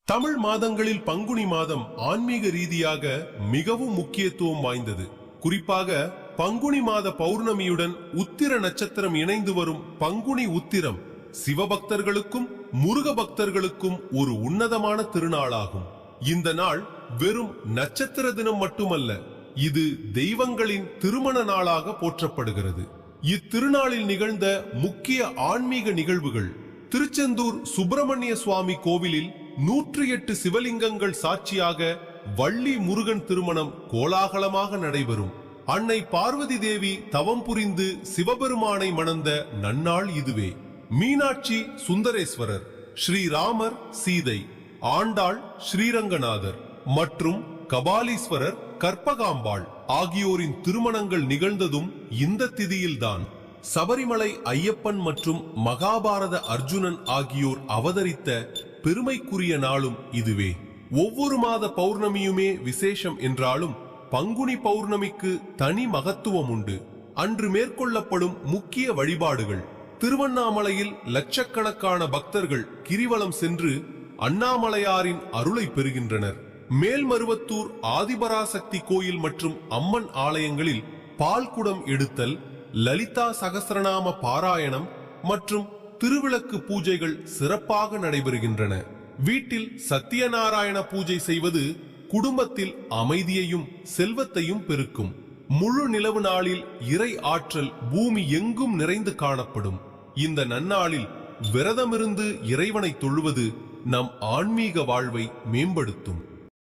தமிழ் மாதங்களில் பங்குனி மாதம் ஆன்மீக ரீதியாக மிகவும் முக்கியத்துவம் வாய்ந்தது. குறிப்பாக பங்குனி மாத பௌர்ணமியுடன் உத்திர நட்சத்திரம் இணைந்து வரும் பங்குனி உத்திரம் சிவபக்தர்களுக்கும் முருக பக்தர்களுக்கும் ஒரு உன்னதமான திருநாளாகும். இந்த நாள் வெறும் நட்சத்திர தினம் மட்டுமல்ல, இது தெய்வங்களின் திருமண நாளாக போற்றப்படுகிறது. இத்திருநாளில் நிகழ்ந்த முக்கிய ஆன்மீக நிகழ்வுகள்: திருச்செந்தூர் சுப்பிரமணிய சுவாமி கோவிலில் 108 சிவலிங்கங்கள் சாட்சியாக வள்ளி முருகன் திருமணம் கோலாகலமாக நடைபெறும். அன்னை பார்வதி தேவி தவம் புரிந்து சிவபெருமானை மணந்த நன்னாள் இதுவே. மீனாட்சி சுந்தரேஸ்வரர், ஸ்ரீராமர் சீதை, ஆண்டாள் ஸ்ரீரங்கநாதர் மற்றும் கபாலீஸ்வரர் கற்பகாம்பாள் ஆகியோரின் திருமணங்கள் நிகழ்ந்ததும் இந்த திதியில்தான். சபரிமலை ஐயப்பன் மற்றும் மகாபாரத அர்ஜுனன் ஆகியோர் அவதரித்த பெருமைக்குரிய நாளும் இதுவே. ஒவ்வொரு மாத பௌர்ணமியுமே விசேஷம் என்றாலும் பங்குனி பௌர்ணமிக்கு தனி மகத்துவம் உண்டு. அன்று மேற்கொள்ளப்படும் முக்கிய வழிபாடுகள்: திருவண்ணாமலையில் லட்சக்கணக்கான பக்தர்கள் கிரிவலம் சென்று அண்ணாமலையாரின் அருளை பெறுகின்றனர். மேல்மருவத்தூர் ஆதிபராசக்தி கோயில் மற்றும் அம்மன் ஆலயங்களில் பால்குடம் எடுத்தல், லலிதா சகஸ்ரநாம பாராயணம் மற்றும் திருவிளக்கு பூஜைகள் சிறப்பாக நடைபெறுகின்றன. வீட்டில் சத்தியநாராயண பூஜை செய்வது குடும்பத்தில் அமைதியையும் செல்வத்தையும் பெருக்கும். முழு நிலவு நாளில் இறை ஆற்றல் பூமி எங்கும் நிறைந்து காணப்படும். இந்த நன்னாளில் விரதமிருந்து இறைவனை தொழுவது நம் ஆன்மீக வாழ்வை மேம்படுத்தும்.